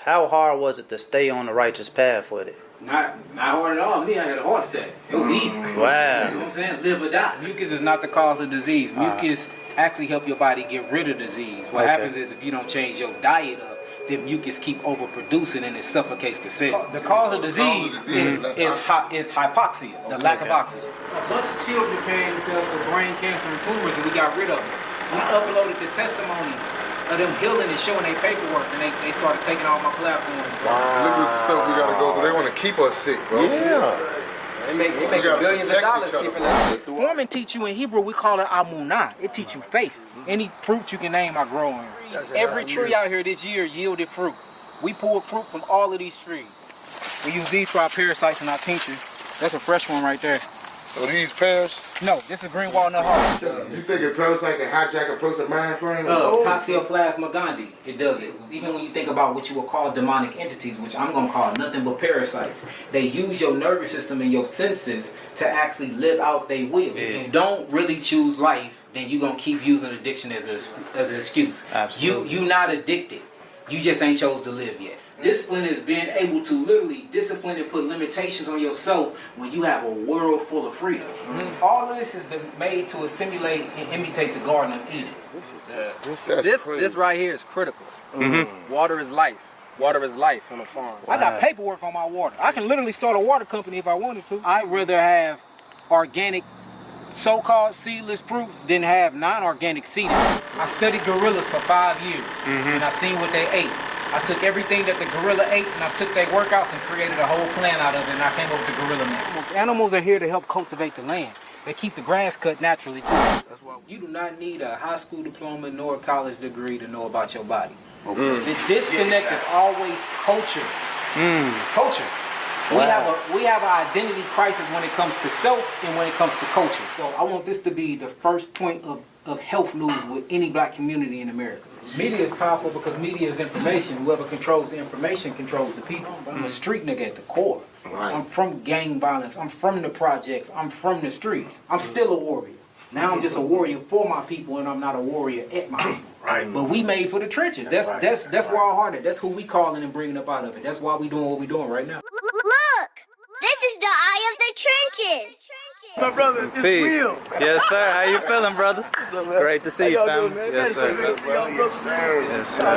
How hard was it to stay on the righteous path with it? Not hard at all. Me, I had a heart attack. It was easy. Wow. You know what I'm saying? Live or die. Mucus is not the cause of disease. Mucus actually help your body get rid of disease. What happens is if you don't change your diet up, then mucus keep overproducing and it suffocates the cell. The cause of disease is hypoxia, the lack of oxygen. A bunch of children came to us with brain cancer and tumors and we got rid of them. We uploaded the testimonies of them healing and showing their paperwork, and they started taking all my platforms. Wow. Look at the stuff we gotta go through. They want to keep us sick, bro. Yeah. They make billions of dollars keeping us. Foreman teach you in Hebrew, we call it amunah. It teach you faith. Any fruit you can name, I grow in. Every tree out here this year yielded fruit. We pulled fruit from all of these trees. We use these for our parasites and our tinctures. That's a fresh one right there. So these pears? No, this is green walnut harvest. You think a parasite can hijack a person's mind frame? Toxoplasma gondii, it does it. Even when you think about what you would call demonic entities, which I'm going to call nothing but parasites, they use your nervous system and your senses to actually live out their will. If you don't really choose life, then you're going to keep using addiction as an excuse. Absolutely. You're not addicted. You just ain't chose to live yet. Discipline is being able to literally discipline and put limitations on yourself when you have a world full of freedom. All of this is made to assimilate and imitate the Garden of Eden. This right here is critical. Water is life. Water is life on a farm. I got paperwork on my water. I can literally start a water company if I wanted to. I'd rather have organic so-called seedless fruits than have non-organic seeded. I studied gorillas for 5 years and I seen what they ate. I took everything that the gorilla ate and I took their workouts and created a whole plan out of it and I came up with the gorilla mix. Animals are here to help cultivate the land. They keep the grass cut naturally too. That's why you do not need a high school diploma nor a college degree to know about your body. The disconnect is always culture. Culture. We have an identity crisis when it comes to self and when it comes to culture. So I want this to be the first point of health news with any black community in America. Media is powerful because media is information. Whoever controls the information controls the people. I'm a street nigga at the core. I'm from gang violence. I'm from the projects. I'm from the streets. I'm still a warrior. Now I'm just a warrior for my people and I'm not a warrior at my people. But we made for the trenches. That's where our heart is. That's who we calling and bringing up out of it. That's why we doing what we doing right now. Look! This is the eye of the trenches. My brother, it's Will. Yes, sir. How you feeling, brother? Great to see you, fam. Yes, sir. Yes, sir. Yes, sir.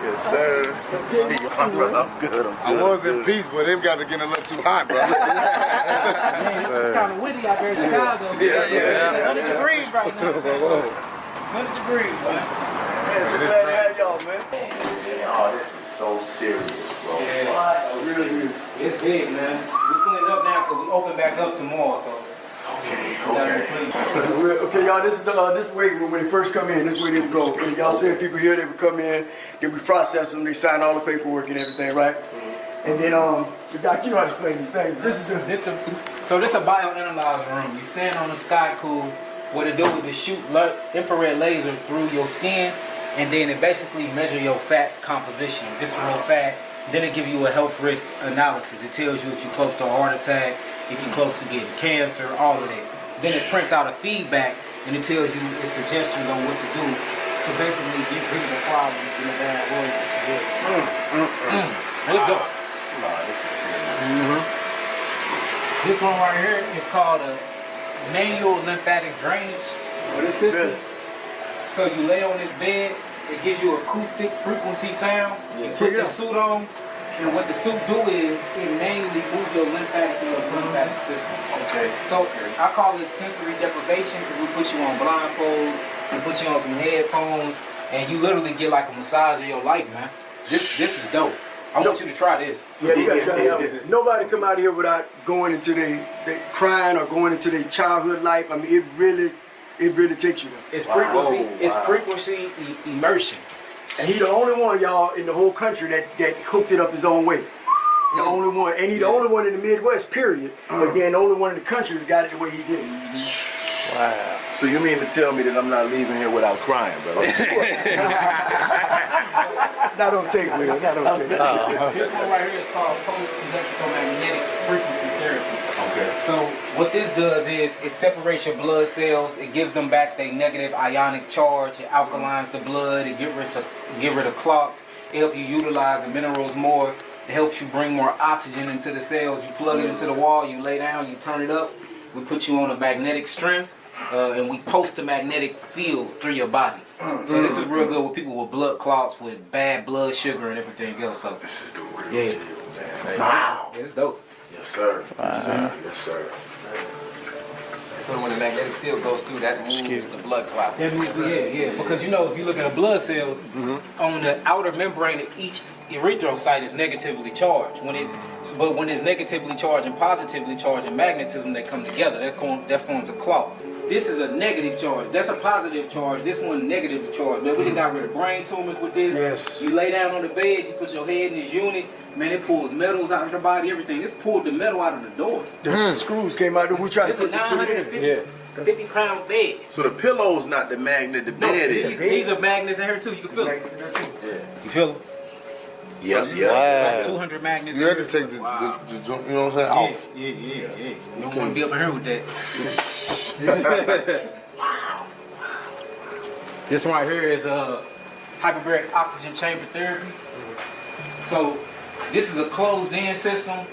Yes, sir. See you, my brother. I'm good. I was in peace, but it got to get a little too hot, brother. Yes, It's sir. kind of windy out there in Chicago. Yeah. 100 degrees right now. 100 degrees, man. Man, so glad to have y'all, man. Oh, this is so serious, bro. Really, it's big, man. We cleaned up now because we open back up tomorrow, so. Okay, y'all, this is way when they first come in, this is where they go. When y'all send people here, they would come in, then we process them, they sign all the paperwork and everything, right? And then, the doc, you know how to explain these things. This is So this is a bioanalyzer room. You stand on the sky cool. What it do is it shoot infrared laser through your skin, and then it basically measure your fat composition, visceral fat. Then it give you a health risk analysis. It tells you if you're close to a heart attack, if you're close to getting cancer, all of that. Then it prints out a feedback, and it tells you its suggestions on what to do to basically get rid of the problems in a bad way. Let's go. No, this is serious. This one right here is called a manual lymphatic drainage. This system. So you lay on this bed, it gives you acoustic frequency sound. You put the suit on, and what the suit do is it manually moves your lymphatic and your lymphatic system. Okay. So I call it sensory deprivation because we put you on blindfolds and put you on some headphones, and you literally get like a massage of your life, man. This is dope. I want you to try this. Yeah, you gotta try that out. Nobody come out here without going into their crying or going into their childhood life. I mean, it really takes you there. It's frequency. It's frequency immersion. And he the only one, y'all, in the whole country that hooked it up his own way. The only one, and he the only one in the Midwest, period. But then the only one in the country that got it the way he did. Wow. So you mean to tell me that I'm not leaving here without crying, bro? Not on tape, Will. Not on tape. This one right here is called post-electromagnetic frequency therapy. Okay. So what this does is it separates your blood cells. It gives them back their negative ionic charge. It alkalines the blood. It get rid of clots. It helps you utilize the minerals more. It helps you bring more oxygen into the cells. You plug it into the wall, you lay down, you turn it up. We put you on a magnetic strength, and we post a magnetic field through your body. So this is real good with people with blood clots, with bad blood sugar and everything else. So This is the real yeah. deal, man. Wow. It's dope. Yes, sir. Yes, sir. Yes, sir. So when the magnetic field goes through, that moves the blood clot. Yeah, because you know, if you look at a blood cell, on the outer membrane of each erythrocyte is negatively charged. But when it's negatively charged and positively charged in magnetism, they come together. That forms a clot. This is a negative charge. That's a positive charge. This one negative charge. Man, we done got rid of brain tumors with this. Yes. You lay down on the bed, you put your head in this unit. Man, it pulls metals out of the body, everything. This pulled the metal out of the door. The screws came out. We tried to It's a put the 950-pound bed. So the pillow's not the magnet, the No, bed is. these are magnets in here too. You can feel it. You feel them? Yep, yep. Like 200 magnets. You in had to here. take the you know what I'm saying? Yeah, Off. yeah. You don't want to be up in here with that. Wow. This one right here is hyperbaric oxygen chamber therapy. So this is a closed-in system.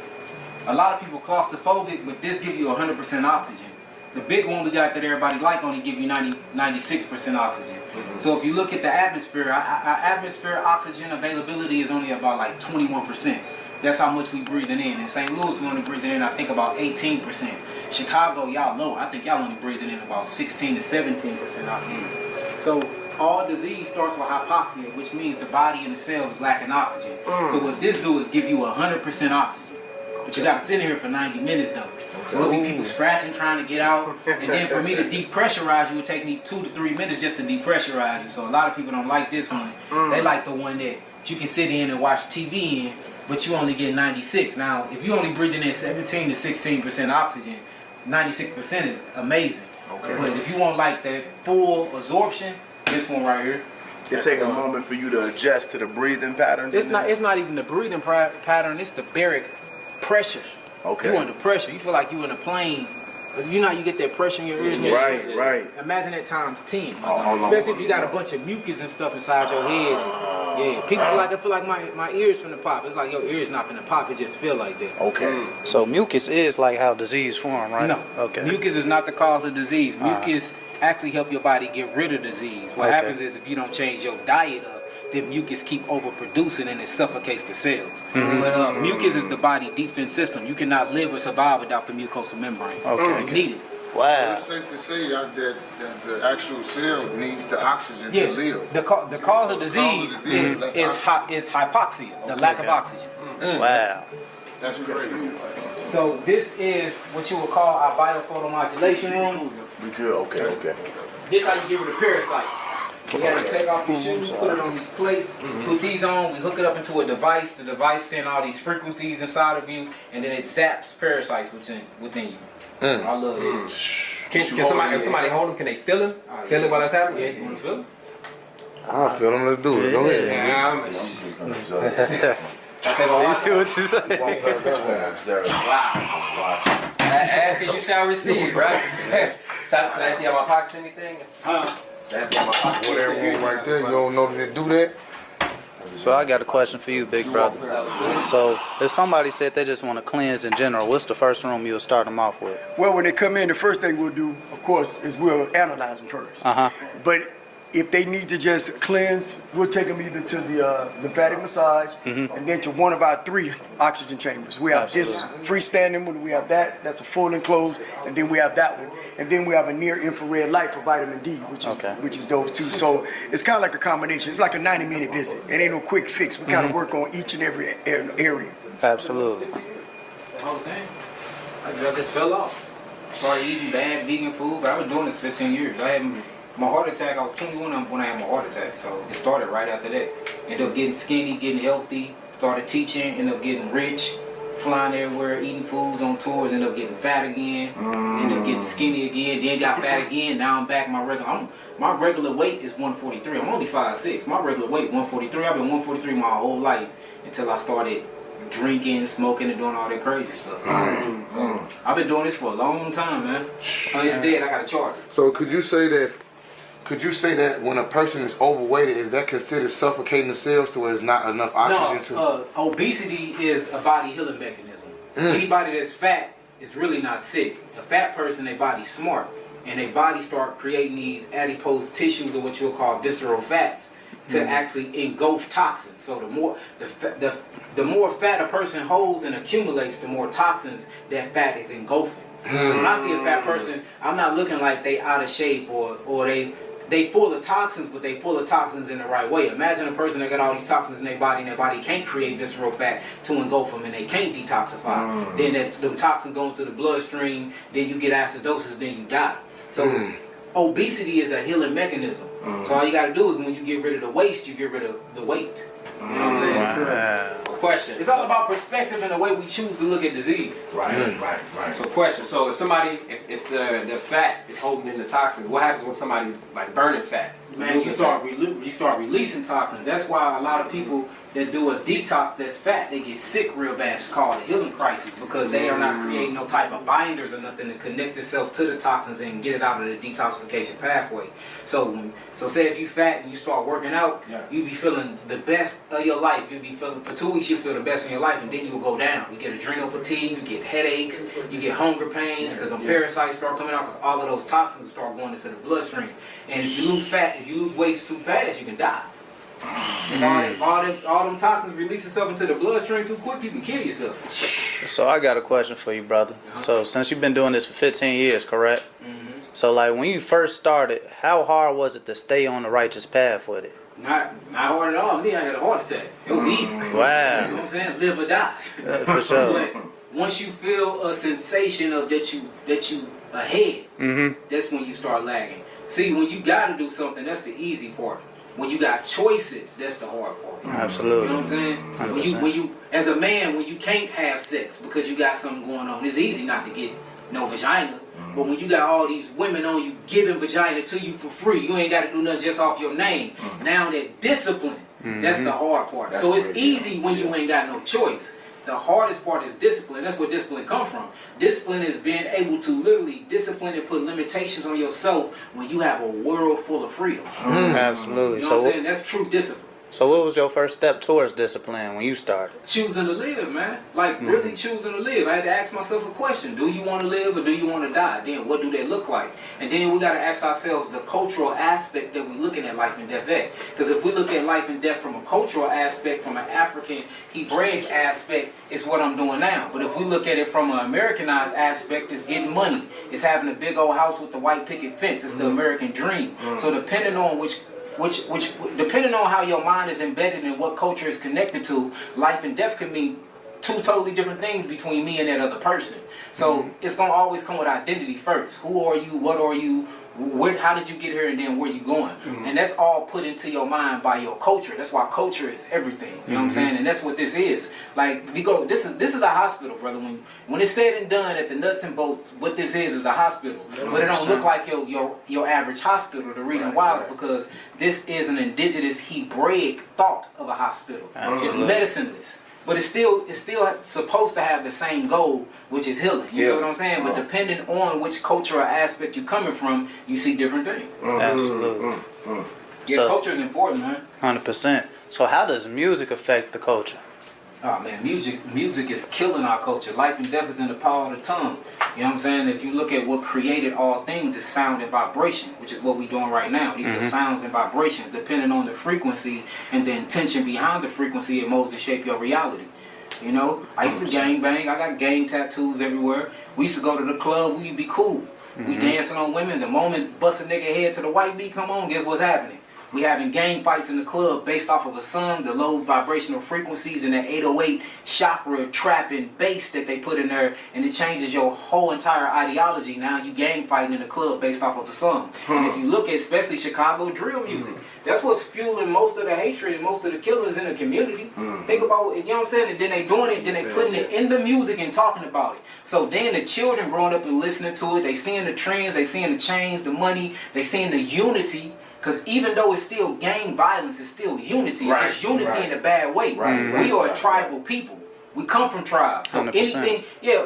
A lot of people claustrophobic, but this gives you 100% oxygen. The big one we got that everybody like only give you 96% oxygen. So if you look at the atmosphere, our atmosphere oxygen availability is only about like 21%. That's how much we breathing in. In St. Louis, we only breathing in, I think, about 18%. Chicago, y'all low. I think y'all only breathing in about 16 to 17% oxygen. So all disease starts with hypoxia, which means the body and the cells is lacking oxygen. So what this do is give you 100% oxygen. But you got to sit in here for 90 minutes though. So there'll be people scratching, trying to get out. And then for me to depressurize you, it would take me 2 to 3 minutes just to depressurize you. So a lot of people don't like this one. They like the one that you can sit in and watch TV in, but you only get 96. Now, if you only breathing in 17 to 16% oxygen, 96% is amazing. Okay. But if you want like that full absorption, this one right here. It take a moment for you to adjust to the breathing patterns. It's not even the breathing pattern. It's the baric pressure. Okay. You under pressure. You feel like you in a plane. Cause you know you get that pressure in your ears. Right, right. Imagine that times 10. Hold on. Especially if you got a bunch of mucus and stuff inside your head. Yeah. People I feel like my ears finna pop. It's like your ears not finna pop. It just feel like that. Okay. So mucus is like how disease form, right? No. Okay. Mucus is not the cause of disease. Mucus actually help your body get rid of disease. What happens is if you don't change your diet up, then mucus keep overproducing and it suffocates the cells. But mucus is the body defense system. You cannot live or survive without the mucosal membrane. Okay. You need it. Wow. It's safe to say that the actual cell needs the oxygen to live. The cause of disease less is hypoxia, the lack of oxygen. Wow. That's crazy. So this is what you would call our biophotomodulation room. We good. Okay. This how you get rid of parasites. You have to take off your shoes, put it on these plates, put these on, we hook it up into a device. The device sends all these frequencies inside of you, and then it zaps parasites within you. So I love this. Can somebody hold him? Can they feel him? Feel it while that's happening? Yeah, you want to feel it? I feel them. Let's do it. Go ahead. What you say? Ask and you shall receive, right? Should I empty out my pockets or anything? Whatever room right there, you don't know that they do that? So I got a question for you, big brother. So if somebody said they just want to cleanse in general, what's the first room you'll start them off with? Well, when they come in, the first thing we'll do, of course, is we'll analyze them first. But if they need to just cleanse, we'll take them either to the lymphatic massage and then to one of our 3 oxygen chambers. We have this freestanding one, we have that's a full enclosed, and then we have that one. And then we have a near infrared light for vitamin D, which is those 2. So it's kind of like a combination. It's like a 90-minute visit. It ain't no quick fix. We kind of work on each and every area. Absolutely. The whole thing. I just fell off. Started eating bad vegan food, but I've been doing this 15 years. I had my heart attack. I was 21 when I had my heart attack, so it started right after that. Ended up getting skinny, getting healthy, started teaching, ended up getting rich, flying everywhere, eating foods on tours, ended up getting fat again, ended up getting skinny again, then got fat again. Now I'm back my regular weight is 143. I'm only 5'6". My regular weight 143. I've been 143 my whole life until I started drinking, smoking, and doing all that crazy stuff. So I've been doing this for a long time, man. Oh, it's dead. I got a charger. So could you say that Could you say that when a person is overweighted, is that considered suffocating the cells to where there's not enough oxygen to? No, obesity is a body healing mechanism. Anybody that's fat is really not sick. A fat person, their body's smart, and their body start creating these adipose tissues, or what you'll call visceral fats, to actually engulf toxins. So the more fat a person holds and accumulates, the more toxins that fat is engulfing. So when I see a fat person, I'm not looking like they out of shape or they full of toxins, but they full of toxins in the right way. Imagine a person that got all these toxins in their body, and their body can't create visceral fat to engulf them, and they can't detoxify. Then the toxins go into the bloodstream, then you get acidosis, then you die. So obesity is a healing mechanism. So all you got to do is when you get rid of the waste, you get rid of the weight. You know what I'm saying? Wow. Question. It's all about perspective and the way we choose to look at disease. Right. So question. So if somebody, if the fat is holding in the toxins, what happens when somebody's like burning fat? Man, you start releasing toxins. That's why a lot of people that do a detox that's fat, they get sick real bad. It's called a healing crisis because they are not creating no type of binders or nothing to connect itself to the toxins and get it out of the detoxification pathway. So say if you fat and you start working out, you be feeling the best of your life. You be feeling for 2 weeks, you feel the best in your life, and then you'll go down. You get adrenal fatigue, you get headaches, you get hunger pains because them parasites start coming out because all of those toxins start going into the bloodstream. And if you lose fat, if you lose weight too fast, you can die. If all them toxins release itself into the bloodstream too quick, you can kill yourself. So I got a question for you, brother. So since you've been doing this for 15 years, correct? So like when you first started, how hard was it to stay on the righteous path with it? Not hard at all. Me, I had a heart attack. It was easy. Wow. You know what I'm saying? Live or die. For sure. But once you feel a sensation of that you ahead, that's when you start lagging. See, when you got to do something, that's the easy part. When you got choices, that's the hard part. Absolutely. You know what I'm saying? When you, as a man, when you can't have sex because you got something going on, it's easy not to get no vagina. But when you got all these women on you giving vagina to you for free, you ain't got to do nothing just off your name. Now that discipline, that's the hard part. So it's easy when you ain't got no choice. The hardest part is discipline. That's where discipline comes from. Discipline is being able to literally discipline and put limitations on yourself when you have a world full of freedom. Absolutely. You know what I'm saying? That's true discipline. So what was your first step towards discipline when you started? Choosing to live, man. Like really choosing to live. I had to ask myself a question. Do you want to live or do you want to die? Then what do they look like? And then we got to ask ourselves the cultural aspect that we're looking at life and death at. Because if we look at life and death from a cultural aspect, from an African Hebraic aspect, it's what I'm doing now. But if we look at it from an Americanized aspect, it's getting money. It's having a big old house with the white picket fence. It's the American dream. So depending on which depending on how your mind is embedded and what culture is connected to, life and death can mean two totally different things between me and that other person. So it's gonna always come with identity first. Who are you? What are you? How did you get here? And then where you going? And that's all put into your mind by your culture. That's why culture is everything. You know what I'm saying? And that's what this is. Like we go. This is a hospital, brother. When it's said and done at the nuts and bolts, what this is a hospital. But it don't look like your average hospital. The reason why is because this is an indigenous Hebraic thought of a hospital. It's medicineless. But it's still supposed to have the same goal, which is healing. You see what I'm saying? But depending on which cultural aspect you're coming from, you see different things. Absolutely. Yeah, So, culture is important, man. 100%. So how does music affect the culture? Oh man, music is killing our culture. Life and death is in the power of the tongue. You know what I'm saying? If you look at what created all things, it's sound and vibration, which is what we're doing right now. These are sounds and vibrations. Depending on the frequency and the intention behind the frequency, it molds and shape your reality. You know, I used to gang bang. I got gang tattoos everywhere. We used to go to the club. We'd be cool. We dancing on women. The moment bust a nigga head to the white beat come on, guess what's happening? We having gang fights in the club based off of a song, the low vibrational frequencies and that 808 chakra trapping bass that they put in there, and it changes your whole entire ideology. Now you gang fighting in the club based off of a song. And if you look at especially Chicago drill music, that's what's fueling most of the hatred and most of the killings in the community. Think about it, you know what I'm saying? And then they doing it, then they putting it in the music and talking about it. So then the children growing up and listening to it, they seeing the trends, they seeing the change, the money, they seeing the unity. Because even though it's still gang violence, it's still unity. It's just unity in a bad way. We are a tribal people. We come from tribes. So 100%. anything,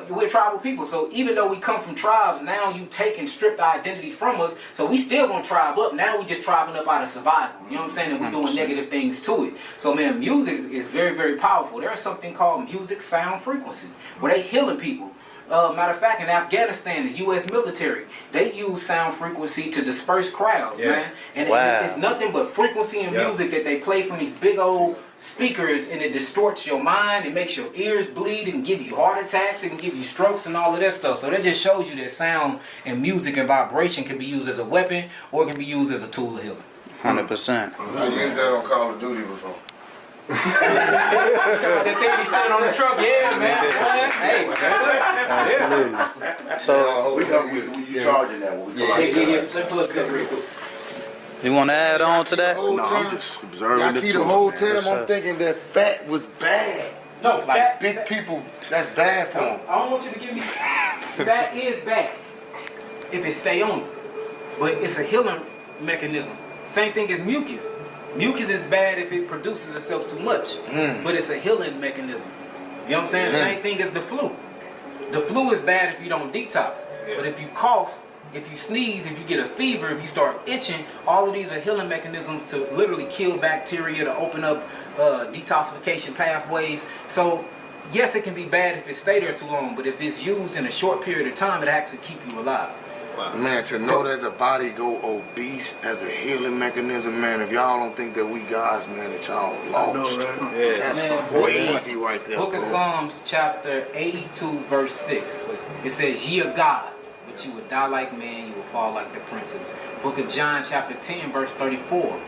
we're tribal people. So even though we come from tribes, now you take and strip the identity from us. So we still gonna tribe up. Now we just tribing up out of survival. You know what I'm saying? And we're doing 100%. negative things to it. So man, music is very, very powerful. There's something called music sound frequency, where they healing people. Matter of fact, in Afghanistan, the U.S. military, they use sound frequency to disperse crowds, man. And it's nothing but frequency and music that they play from these big old speakers, and it distorts your mind. It makes your ears bleed and give you heart attacks. It can give you strokes and all of that stuff. So that just shows you that sound and music and vibration can be used as a weapon, or it can be used as a tool of healing. 100%. I used that on Call of Duty before. That thing you stand on the truck, man. Hey, Absolutely. So, you charging that when we come out? Let's pull up that real quick. you want to add on to that? Whole No, time, I'm just observing y'all the keep truth. the whole man. time Yes, I'm sir. thinking that fat was bad. No, Like that- big people, that's bad for them. I don't want you to give me that is bad if it stay on you. But it's a healing mechanism. Same thing as mucus. Mucus is bad if it produces itself too much. But it's a healing mechanism. You know what I'm saying? Same thing as the flu. The flu is bad if you don't detox. But if you cough, if you sneeze, if you get a fever, if you start itching, all of these are healing mechanisms to literally kill bacteria, to open up detoxification pathways. So yes, it can be bad if it stay there too long, but if it's used in a short period of time, it actually keep you alive. Man, to know that the body go obese as a healing mechanism, man, if y'all don't think that we guys, man, that y'all lost. That's Man, crazy right there, Book of bro. Psalms chapter 82 verse 6. It says, ye are gods, but you will die like man, you will fall like the princes. Book of John chapter 10 verse 34.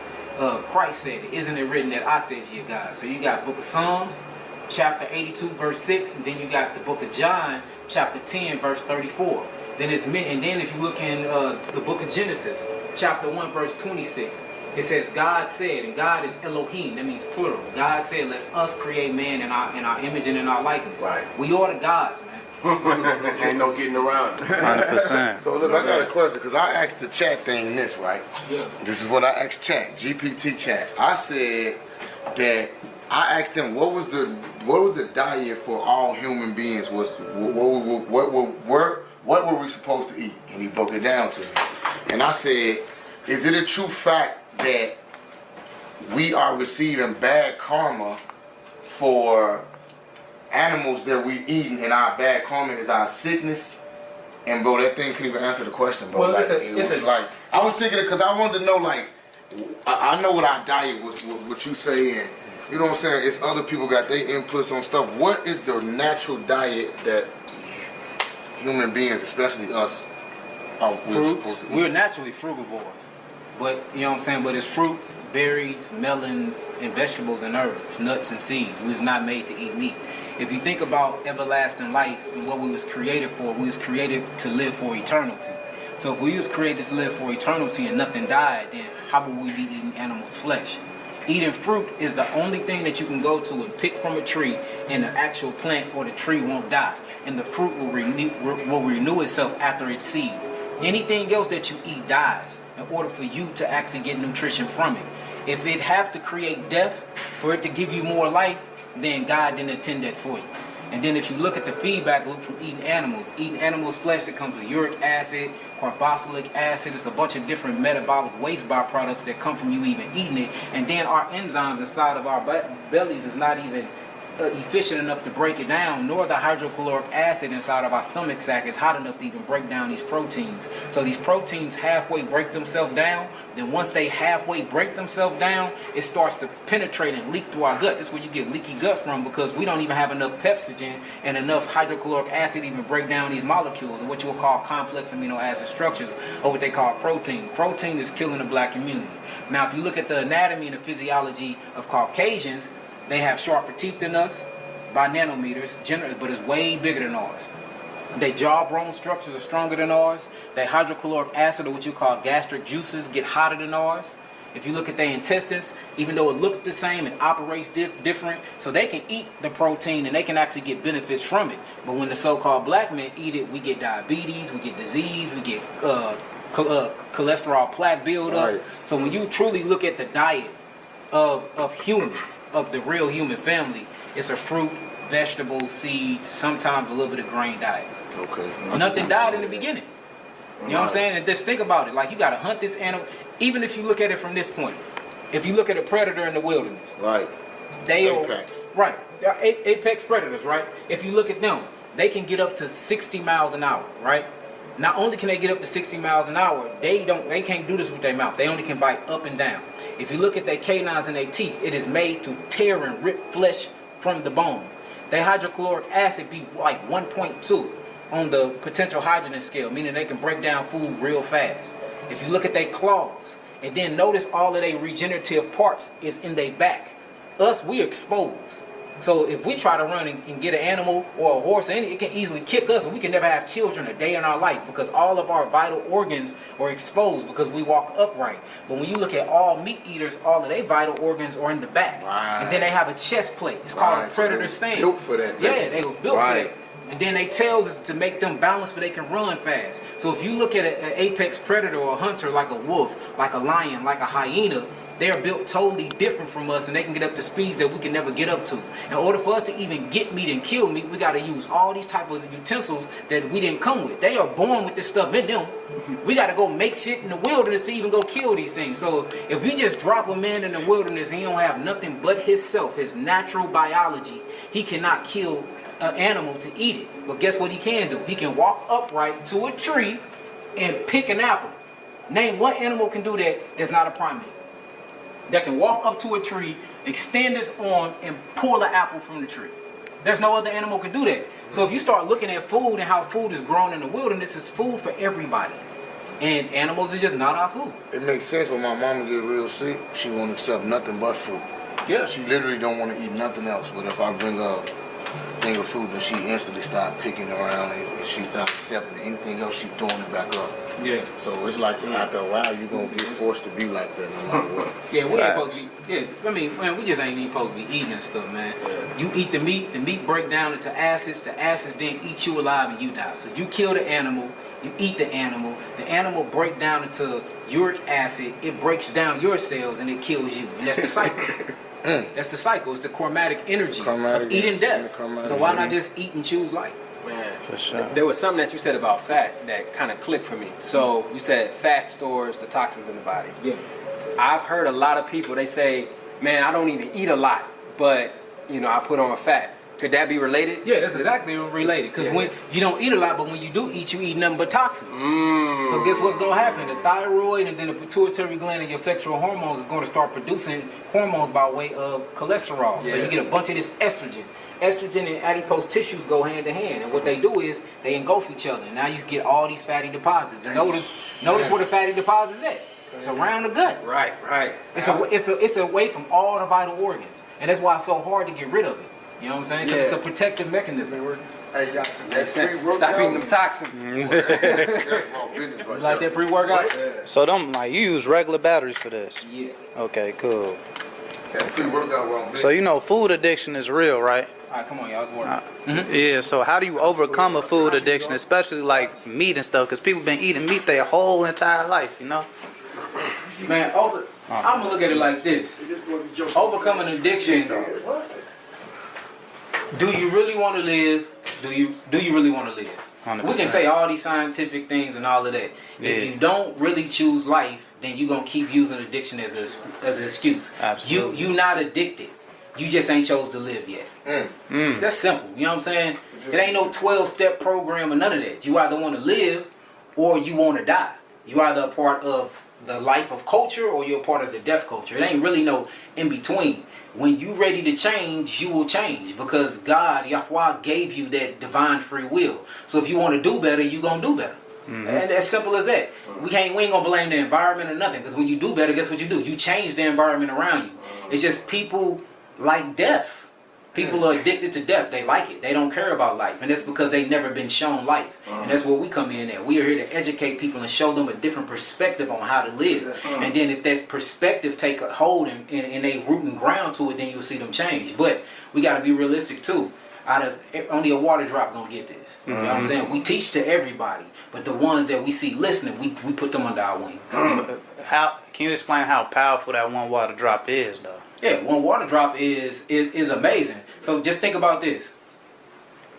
Christ said, isn't it written that I said ye are gods? So you got Book of Psalms chapter 82 verse 6, and then you got the Book of John chapter 10 verse 34. Then it's and then if you look in the book of Genesis, chapter 1, verse 26, it says, God said, and God is Elohim, that means plural. God said, let us create man in our image and in our likeness. Right. We are the gods, man. Ain't no getting around it. 100%. So look, I got a question, because I asked the chat thing this, right? Yeah. This is what I asked chat, GPT chat. I said that I asked him what was the diet for all human beings, what were we supposed to eat? And he broke it down to me. And I said, is it a true fact that we are receiving bad karma for animals that we eating, and our bad karma is our sickness? And bro, that thing couldn't even answer the question, bro. Well, Like, I was thinking it because I wanted to know, like, I know what our diet was, what you say, and you know what I'm saying? It's other people got their inputs on stuff. What is the natural diet that human beings, especially us, we're supposed to eat? We're naturally frugivores. But, you know what I'm saying? But it's fruits, berries, melons, and vegetables and herbs, nuts and seeds. We was not made to eat meat. If you think about everlasting life and what we was created for, we was created to live for eternity. So if we was created to live for eternity and nothing died, then how would we be eating animals' flesh? Eating fruit is the only thing that you can go to and pick from a tree, and the actual plant or the tree won't die. And the fruit will renew itself after its seed. Anything else that you eat dies in order for you to actually get nutrition from it. If it have to create death for it to give you more life, then God didn't intend that for you. And then if you look at the feedback loop from eating animals' flesh, it comes with uric acid, carboxylic acid. It's a bunch of different metabolic waste byproducts that come from you even eating it. And then our enzymes inside of our bellies is not even efficient enough to break it down, nor the hydrochloric acid inside of our stomach sac is hot enough to even break down these proteins. So these proteins halfway break themselves down. Then once they halfway break themselves down, it starts to penetrate and leak through our gut. That's where you get leaky gut from, because we don't even have enough pepsinogen and enough hydrochloric acid to even break down these molecules, or what you will call complex amino acid structures, or what they call protein. Protein is killing the black community. Now, if you look at the anatomy and the physiology of Caucasians, they have sharper teeth than us by nanometers, but it's way bigger than ours. Their jawbone structures are stronger than ours. Their hydrochloric acid, or what you call gastric juices, get hotter than ours. If you look at their intestines, even though it looks the same, it operates different. So they can eat the protein and they can actually get benefits from it. But when the so-called black men eat it, we get diabetes, we get disease, we get cholesterol plaque buildup. Right. So when you truly look at the diet of humans, of the real human family, it's a fruit, vegetables, seeds, sometimes a little bit of grain diet. Okay. Nothing died in the beginning. You know what I'm saying? And just think about it. Like, you got to hunt this animal. Even if you look at it from this point, if you look at a predator in the wilderness, Right. they Apex. are right. They're apex predators, right? If you look at them, they can get up to 60 miles an hour, right? Not only can they get up to 60 miles an hour, they can't do this with their mouth. They only can bite up and down. If you look at their canines and their teeth, it is made to tear and rip flesh from the bone. Their hydrochloric acid be like 1.2 on the potential hydrogen scale, meaning they can break down food real fast. If you look at their claws, and then notice all of their regenerative parts is in their back. Us, we exposed. So if we try to run and get an animal or a horse, it can easily kick us, and we can never have children a day in our life because all of our vital organs are exposed because we walk upright. But when you look at all meat eaters, all of their vital organs are in the back. Right. And then they have a chest plate. It's called a predator stand. Built for that. Yeah, they was built Right. for that. And then they tails is to make them balance so they can run fast. So if you look at an apex predator or a hunter like a wolf, like a lion, like a hyena, they're built totally different from us, and they can get up to speeds that we can never get up to. In order for us to even get meat and kill meat, we got to use all these type of utensils that we didn't come with. They are born with this stuff in them. We got to go make shit in the wilderness to even go kill these things. So if we just drop a man in the wilderness and he don't have nothing but himself, his natural biology, he cannot kill an animal to eat it. But guess what he can do? He can walk upright to a tree and pick an apple. Name what animal can do that that's not a primate. That can walk up to a tree, extend his arm, and pull an apple from the tree. There's no other animal can do that. So if you start looking at food and how food is grown in the wilderness, it's food for everybody. And animals are just not our food. It makes sense when my mama get real sick, she won't accept nothing but food. Yeah. She literally don't want to eat nothing else. But if I bring her a thing of food, then she instantly start picking around and she start accepting anything else, she's throwing it back up. Yeah. So it's like after a while, you're going to get forced to be like that no matter what. Yeah, we ain't Facts. supposed to be. Yeah, I mean, man, we just ain't even supposed to be eating and stuff, man. You eat the meat break down into acids. The acids then eat you alive and you die. So you kill the animal, you eat the animal break down into uric acid. It breaks down your cells and it kills you. And that's the cycle. That's the cycle. It's the chromatic energy of eating death. So why not just eat and choose life? Man, For sure. there was something that you said about fat that kind of clicked for me. So you said fat stores the toxins in the body. Yeah. I've heard a lot of people, they say, man, I don't even eat a lot, but, you know, I put on fat. Could that be related? Yeah, that's exactly related. Because when you don't eat a lot, but when you do eat, you eat nothing but toxins. So guess what's going to happen? The thyroid and then the pituitary gland and your sexual hormones is going to start producing hormones by way of cholesterol. So Yeah. you get a bunch of this estrogen. Estrogen and adipose tissues go hand in hand. And what they do is they engulf each other. And now you get all these fatty deposits. And notice where the fatty deposits at. It's around the gut. Right. It's away from all the vital organs. And that's why it's so hard to get rid of it. You know what I'm saying? Because it's a protective mechanism. Hey, y'all, Makes sense. Stop eating them toxins. That's my business right You like there. that pre-workout? So them like you use regular batteries for this. Yeah. Okay, cool. That pre-workout wrong. So you know food addiction is real, right? All right, come on, y'all. It's working. Yeah. So how do you overcome a food addiction, especially like meat and stuff? Because people been eating meat their whole entire life, you know. Man, I'm gonna look at it like this. Overcoming addiction. Do you really want to live? Do you really want to live? 100%. We can say all these scientific things and all of that. Yeah. If you don't really choose life, then you're gonna keep using addiction as an excuse. Absolutely. You not addicted. You just ain't chose to live yet. It's that simple. You know what I'm saying? It ain't no 12-step program or none of that. You either want to live or you want to die. You either a part of the life of culture or you're a part of the death culture. It ain't really no in between. When you ready to change, you will change because God, Yahweh, gave you that divine free will. So if you want to do better, you gonna do better. And as simple as that. We ain't gonna blame the environment or nothing because when you do better, guess what you do? You change the environment around you. It's just people like death. People are addicted to death. They like it. They don't care about life. And that's because they've never been shown life. And that's where we come in at. We are here to educate people and show them a different perspective on how to live. And then if that perspective take a hold and they root and ground to it, then you'll see them change. But we got to be realistic too. Only a water drop gonna get this. You know what I'm saying? We teach to everybody. But the ones that we see listening, we put them under our wings. How can you explain how powerful that one water drop is, though? Yeah, one water drop is amazing. So just think about this.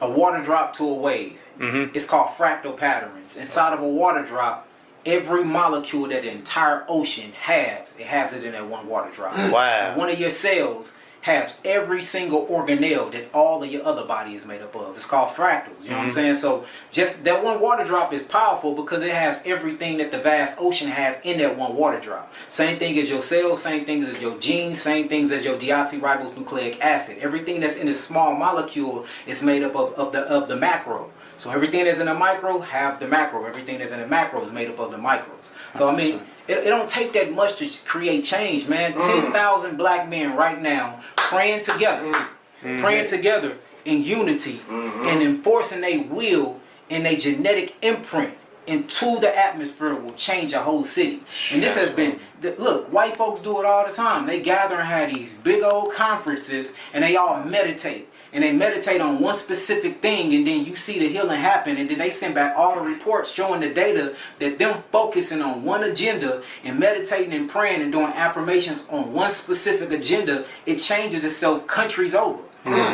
a water drop to a wave. It's called fractal patterns. Inside of a water drop, every molecule that the entire ocean has, it has it in that one water drop. Wow. And one of your cells has every single organelle that all of your other body is made up of. It's called fractals. You know what I'm saying? So just that one water drop is powerful because it has everything that the vast ocean has in that one water drop. Same thing as your cells, same things as your genes, same things as your deoxyribonucleic acid. Everything that's in this small molecule is made up of the macro. So everything that's in the micro have the macro. Everything that's in the macro is made up of the micros. So I mean, it don't take that much to create change, man. 10,000 black men right now praying together, praying together in unity and enforcing their will and their genetic imprint into the atmosphere will change a whole city. And this has been, look, white folks do it all the time. They gather and have these big old conferences and they all meditate. And they meditate on one specific thing, and then you see the healing happen, and then they send back all the reports showing the data that them focusing on one agenda and meditating and praying and doing affirmations on one specific agenda, it changes itself countries over.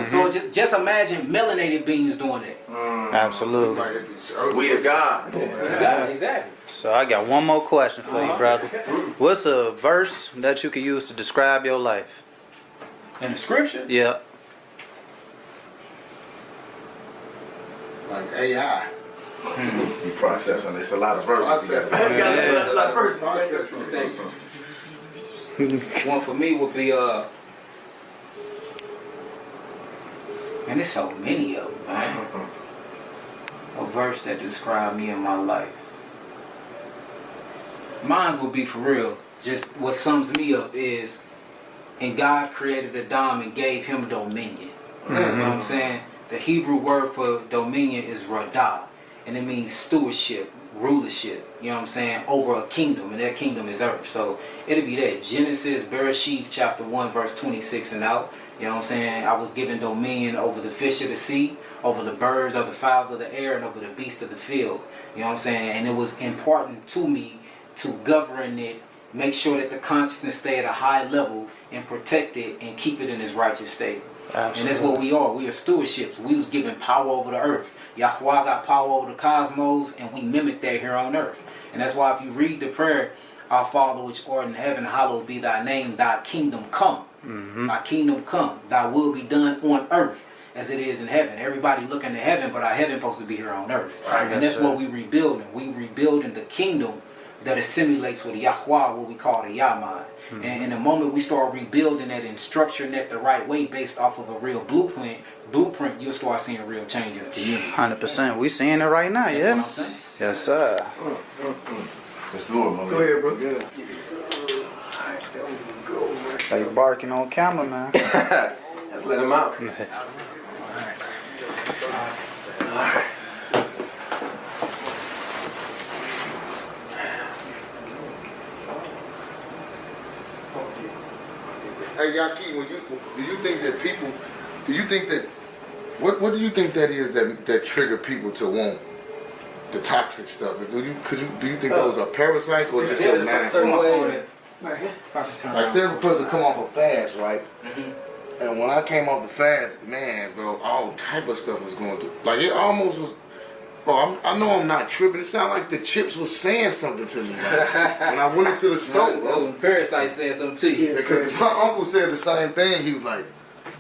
So just imagine melanated beings doing that. Absolutely. We are God. Exactly. So I got one more question for you, brother. What's a verse that you could use to describe your life? In the scripture? Yeah. Like AI. You processing. It's a lot of verses. One for me would be and there's so many of them, man. A verse that describes me and my life. Mine would be for real. Just what sums me up is, and God created Adam and gave him dominion. You know what I'm saying? The Hebrew word for dominion is radah, and it means stewardship, rulership, you know what I'm saying, over a kingdom, and that kingdom is earth. So it'll be that. Genesis, Bereshit, chapter 1, verse 26 and out. You know what I'm saying? I was given dominion over the fish of the sea, over the birds of the fowls of the air, and over the beasts of the field. You know what I'm saying? And it was important to me to govern it, make sure that the consciousness stay at a high level, and protect it and keep it in its righteous state. Absolutely. And that's what we are. We are stewardships. We was given power over the earth. Yahweh got power over the cosmos, and we mimic that here on earth. And that's why if you read the prayer, Our Father which art in heaven, hallowed be thy name, thy kingdom come. Thy kingdom come. Thy will be done on earth as it is in heaven. Everybody looking to heaven, but our heaven supposed to be here on earth. And that's what we rebuilding. We rebuilding the kingdom that assimilates with Yahweh, what we call the Yahman. And in the moment we start rebuilding that and structuring that the right way based off of a real blueprint, you'll start seeing real change in the community. 100%. We seeing it right now, That's yeah? what I'm saying. Yes, sir. Let's do it, man. Go ahead, bro. Good. They barking on camera, man. Let him out. Hey, Yaki, do you think that people, what do you think that is that trigger people to want the toxic stuff? Do you think those are parasites or just a mind? Like, say if a person come off a fast, right? And when I came off the fast, man, bro, all type of stuff was going through. Like, it almost was. Bro, I know I'm not tripping. It sounded like the chips was saying something to me, like, when I went into the store, bro. Parasite said something to you. Because my uncle said the same thing. He was like,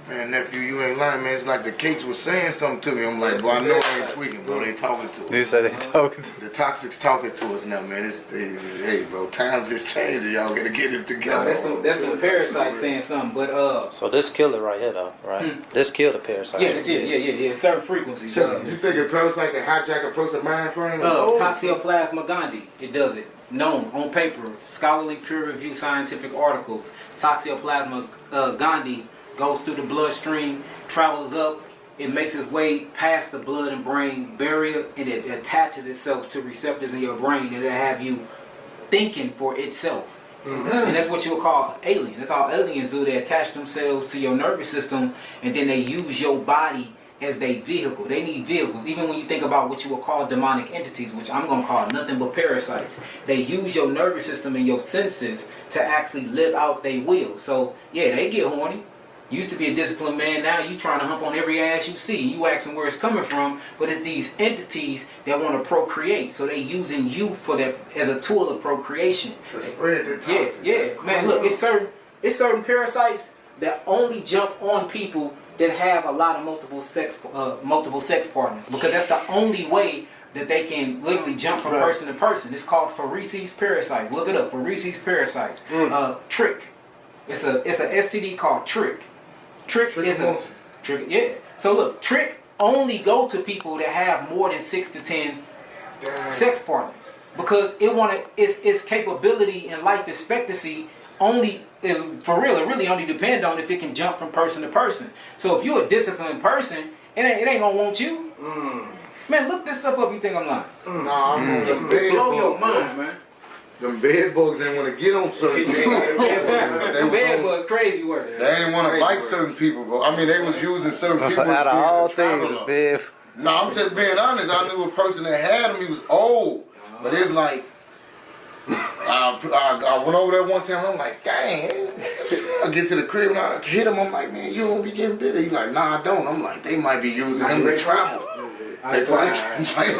man, nephew, you ain't lying, man. It's like the cakes was saying something to me. I'm like, bro, I know I ain't tweaking, bro. They talking to us. You said they talking to The toxics talking to us now, man. Hey, bro, times is changing. Y'all gotta get it No, together. that's the parasite saying something. But So this kill it right here, though, right? This kill the parasite. yeah. Certain frequencies. So, you think a parasite can hijack a person's mind frame? Toxoplasma gondii, it does it. Known on paper, scholarly peer-reviewed scientific articles. Toxoplasma gondii goes through the bloodstream, travels up, it makes its way past the blood and brain barrier, and it attaches itself to receptors in your brain, and it'll have you thinking for itself. And that's what you'll call alien. That's all aliens do. They attach themselves to your nervous system, and then they use your body as their vehicle. They need vehicles. Even when you think about what you will call demonic entities, which I'm going to call nothing but parasites, they use your nervous system and your senses to actually live out their will. So, yeah, they get horny. Used to be a disciplined man, now you trying to hump on every ass you see. You asking where it's coming from, but it's these entities that want to procreate. So they using you for that as a tool of procreation. To spread the Yeah, toxins. yeah. Man, look, it's certain parasites that only jump on people that have a lot of multiple sex partners, because that's the only way that they can literally jump from person to person. It's called Pharises parasites. Look it up, Pharises parasites. Trick. It's a STD called trick. Trick is a trick. Yeah. So look, trick only go to people that have more than 6 to 10 sex partners, because its capability and life expectancy only is, for real, it really only depend on if it can jump from person to person. So if you're a disciplined person, it ain't gonna want you. Man, look this stuff up. You think I'm lying? Nah, I'm on them bed Blow your bugs, mind, bro. man. Them bed bugs ain't want to get on certain people. The bed was crazy work. They ain't want to bite certain people, bro. I mean, they was using certain people. Out of to be all a things, traveler. Biv. No, I'm just being honest. I knew a person that had him. He was old, but it's like I went over there one time. I'm like, dang. I get to the crib and I hit him. I'm like, man, you don't be getting bit. He's like, nah, I don't. I'm like, they might be using him to travel. They probably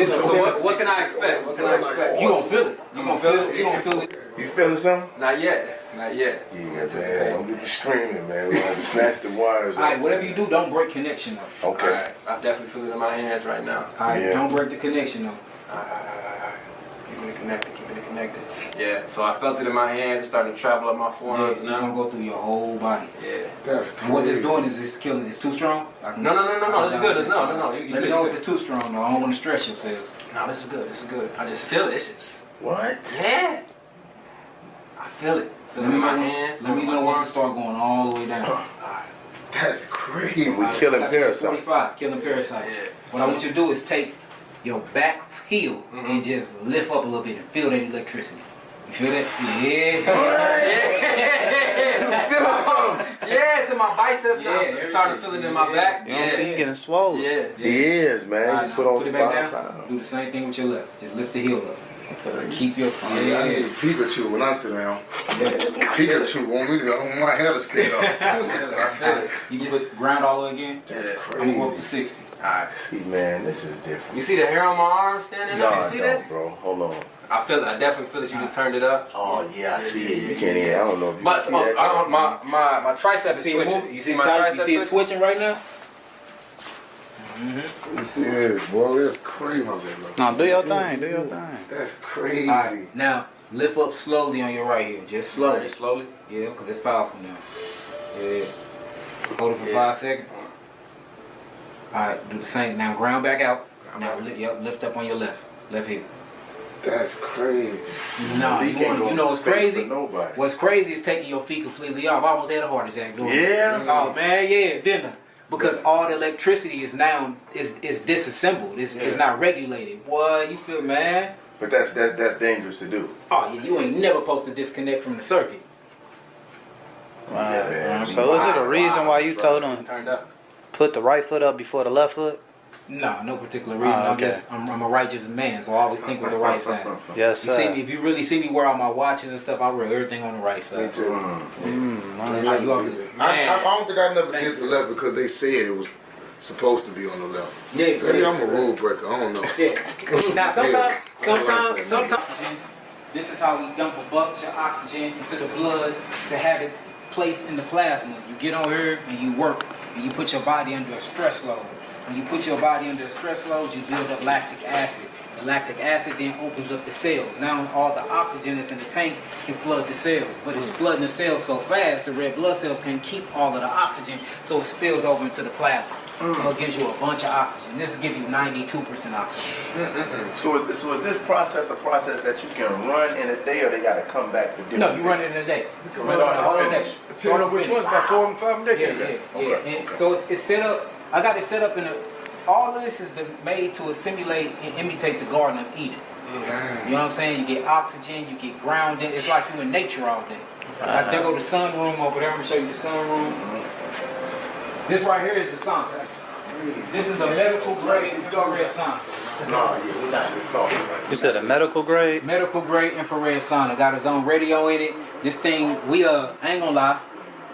So what can I expect? What can I expect? You gonna feel it. You gonna feel it. You gonna feel it. You feeling something? Not yet. Not yet. Yeah, man. Don't get the screaming, man. We're gonna snatch the wires. All right, whatever you do, don't break connection though. Okay. Alright, I definitely feel it in my hands right now. All right, Yeah. don't break the connection though. Keeping it connected, keeping it connected. Yeah, so I felt it in my hands. It's starting to travel up my forearms It's gonna now. go through your whole body. Yeah. That's And what it's crazy. doing is it's killing. It's too strong. No, it's good. No. You Let me did know good. if it's too strong though. I don't want to stress yourself. No, this is good. This is good. I just feel it. It's just. What? Yeah. I feel it. Feel it in my hands. Let me know once it start going all the way down. That's crazy. We killing I got you at parasites. 45, killing parasites. Yeah. What I want you to do is take your back heel and just lift up a little bit and feel that electricity. You feel that? Yeah. Feeling something. Yeah, it's in my biceps. Yeah, I'm starting to feel it in my back. You don't see you getting swollen. Yeah. He is, man. Alright, He now put on put it back 5 down. pounds. Do the same thing with your left. Just lift the heel up. Keep your I need Pikachu when I sit down. Pikachu want me to, I want my hair to stand up. You can put ground all over again. That's I'm gonna go up to crazy. 60. I see, man. This is different. You see the hair on my arm standing No, up? You I see don't, this? bro. Hold on. I feel it. I definitely feel it. You just turned it up. Oh yeah, I see it. You can't hear. I don't know if you But can see that. my tricep is twitching. You see my tricep You see it twitching? twitching right now? This is, boy, that's crazy. No, do your thing. Do your thing. That's crazy. All right, now lift up slowly on your right heel. Just slowly. Very slowly. Yeah, because it's powerful now. Yeah. Hold it for 5 seconds. Alright, do the same. Now ground back out. Now lift up on your left heel. That's crazy. No, He can't go you know what's straight crazy? for nobody. What's crazy is taking your feet completely off. I almost had a heart attack doing it. Yeah? Oh man, yeah, didn't I? Because all the electricity is now is disassembled. It's not regulated. Boy, you feel, man? But that's dangerous to do. Oh yeah, you ain't never supposed to disconnect from the circuit. Wow. Yeah, man. So is it a reason why you told him Turned up. put the right foot up before the left foot? No, no particular reason. Oh, okay. I'm a righteous man, so I always think with the right side. Yes, You see sir. me, if you really see me wear all my watches and stuff, I wear everything on the right Me side. too. Like you always- I don't think I never did the left because they said it was supposed to be on the left. Yeah, Maybe I'm a rule breaker. I don't know. yeah. Now sometimes, this is how we dump a bunch of oxygen into the blood to have it placed in the plasma. You get on here and you work, and you put your body under a stress load. When you put your body under a stress load, you build up lactic acid. The lactic acid then opens up the cells. Now all the oxygen that's in the tank can flood the cells, but it's flooding the cells so fast the red blood cells can't keep all of the oxygen, so it spills over into the plasma. So it gives you a bunch of oxygen. This will give you 92% oxygen. So is this process a process that you can run in a day, or they got to come back for different? No, you run it in a day. You Start run it to the whole finish. day. Tell them which one's about 4 and 5 Yeah, decades. yeah, yeah. And so it's set up. I got it set up in a. All of this is made to simulate and imitate the Garden of Eden. You know what I'm saying? You get oxygen, you get grounded. It's like you in nature all day. Like there go the sunroom over there. I'm gonna show you the sunroom. This right here is the sun. This is a medical grade infrared sauna. No, yeah, we're not just talking about it. You said a medical grade? Medical grade infrared sauna. Got its own radio in it. This thing, I ain't gonna lie.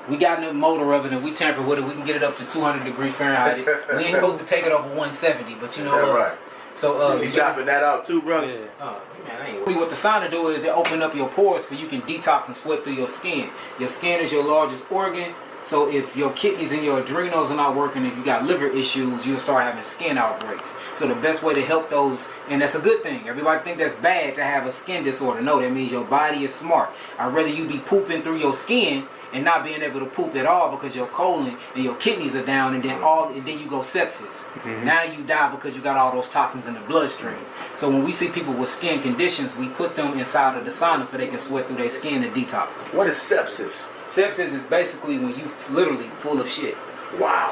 we got in the motor of it and we tamper with it. We can get it up to 200 degrees Fahrenheit. We ain't supposed to take it over 170, but you know That what? right. So You chopping that out too, brother? Yeah. what the sauna do is it open up your pores for you can detox and sweat through your skin. Your skin is your largest organ. So if your kidneys and your adrenals are not working, if you got liver issues, you'll start having skin outbreaks. So the best way to help those, and that's a good thing. Everybody think that's bad to have a skin disorder. No, that means your body is smart. I'd rather you be pooping through your skin and not being able to poop at all because your colon and your kidneys are down, and then you go sepsis. Now you die because you got all those toxins in the bloodstream. So when we see people with skin conditions, we put them inside of the sauna so they can sweat through their skin and detox. What is sepsis? Sepsis is basically when you literally full of shit. Wow.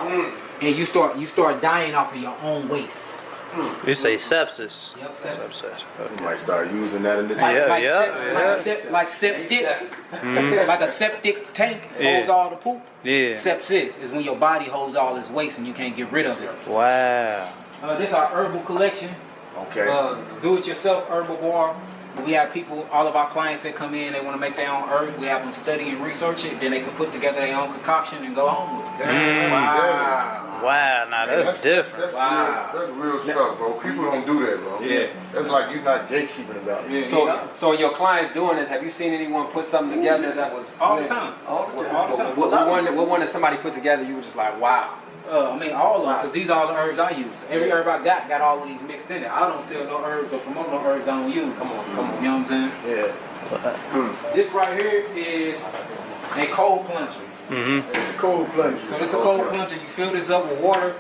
And you start dying off of your own waste. You say sepsis. Yep, sepsis. Sepsis. You might start using that in the Like septic, like a septic tank holds all the poop. Yeah. Sepsis is when your body holds all this waste and you can't get rid of it. Wow. This is our herbal collection. Okay. Do-it-yourself herbal bar. We have people, all of our clients that come in, they want to make their own herbs. We have them study and research it. Then they can put together their own concoction and go home with it. Wow. Now that's different. That's real stuff, bro. People don't do that, bro. Yeah. That's like you're not gatekeeping about it. So your clients doing this, have you seen anyone put something together that was All the time. All the time. What one that somebody put together, you were just like, wow. I mean, all of them, because these are all the herbs I use. Every herb I got all of these mixed in it. I don't sell no herbs or promote no herbs I don't use. Come on. You know what I'm saying? Yeah. This right here is a cold plunger. It's a cold plunge. So this is a cold plunger. You fill this up with water.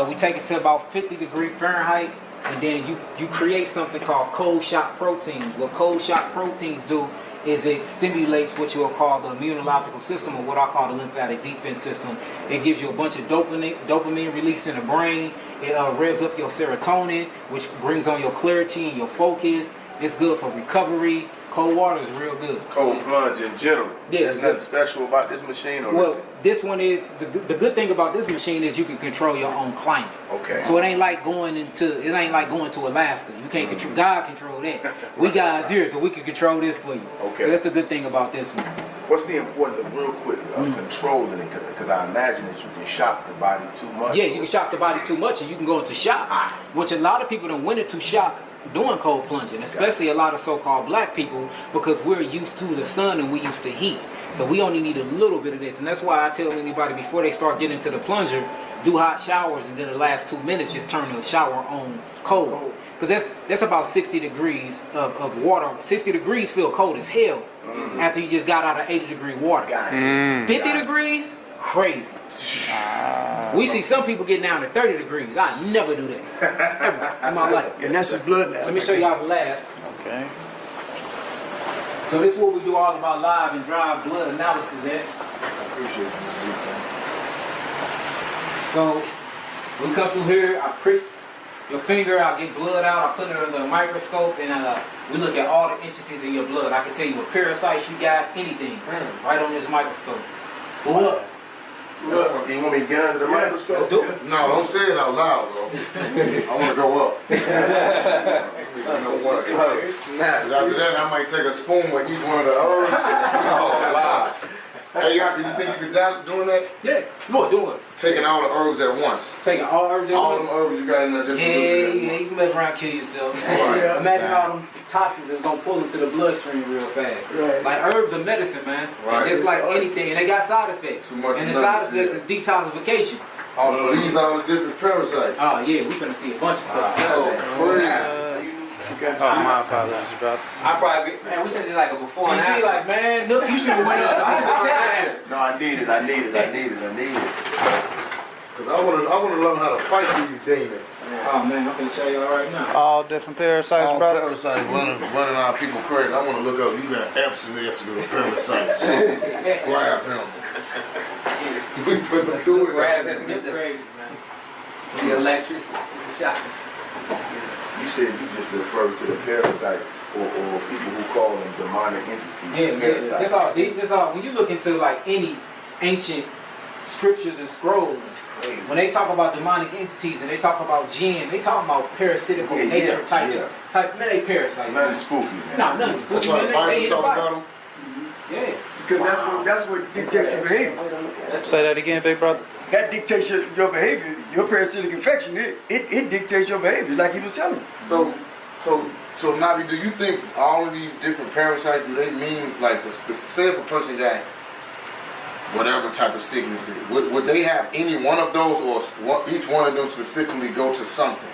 We take it to about 50 degrees Fahrenheit, and then you create something called cold shock proteins. What cold shock proteins do is it stimulates what you will call the immunological system, or what I call the lymphatic defense system. It gives you a bunch of dopamine released in the brain. It revs up your serotonin, which brings on your clarity and your focus. It's good for recovery. Cold water is real good. Cold plunge in general. Yeah, There's nothing special about this machine, or is Well, it? this one is the good thing about this machine is you can control your own climate. Okay. So it ain't like going to Alaska. You can't control. God control that. We God's here, so we can control this for you. Okay. So that's the good thing about this one. What's the importance of, real quick, of controlling it? Because I imagine that you can shock the body too much. Yeah, you can shock the body too much, and you can go into shock. Which a lot of people done went into shock doing cold plunging, especially a lot of so-called black people, because we're used to the sun and we used to heat. So we only need a little bit of this, and that's why I tell anybody before they start getting into the plunger, do hot showers, and then the last 2 minutes just turn the shower on cold. Because that's about 60 degrees of water. 60 degrees feel cold as hell after you just got out of 80-degree water. 50 degrees, crazy. We see some people get down to 30 degrees. I never do that. Ever in my life. And that's his blood now. Let me show y'all the lab. Okay. So this is what we do all of our live and drive blood analysis at. Appreciate So we come through here, I prick your finger, I get blood out, I put it under a microscope, and we look at all the intricacies in your blood. I can tell you what parasites you got, anything, right on this microscope. Look. Look, you want me to get under the microscope? Let's do it. No, don't say it out loud, bro. I want to go up. After that, I might take a spoon with each one of the herbs. Oh, wow. Hey, y'all, you think you could die doing that? Yeah, come on, do it. Taking all the herbs at once. Taking all herbs at All once. them herbs you got in there just a little bit. Yeah, you can mess around and kill yourself. Right. Imagine all them toxins is gonna pull into the bloodstream real fast. Right. Like herbs are medicine, man. Right. Just like anything, and they got side effects. Too much And the of side nothing, effects is detoxification. Also, these are the different parasites. Oh yeah, we finna see a bunch of stuff. That's crazy. Oh, my apologies, bro. I probably, man, we should have did like a before and GC after. like, man, look, you should have went up. No, I need it. Cause I wanna learn how to fight these demons. Oh man, I'm gonna show y'all right now. All different parasites, All bro. parasites running our people crazy. I wanna look up, you got absolutely parasites. Grab him. We put them through it. Grab it. Crazy, man. The electricity, the shockers. You said you just referred to the parasites or people who call them demonic entities. Yeah, that's all. When you look into like any ancient scriptures and scrolls, when they talk about demonic entities and they talk about jinn, they talk about parasitical nature type. Man, they parasites. Nothing spooky, man. No, nothing spooky. That's why the Man, they Bible in talk the about Bible. them. Yeah. because that's what dictates your behavior. Say that again, big brother. That dictates your behavior. Your parasitic infection, it dictates your behavior, like he was telling you. So Nabi, do you think all of these different parasites, do they mean like a specific, say if a person got whatever type of sickness it, would they have any one of those, or each one of them specifically go to something?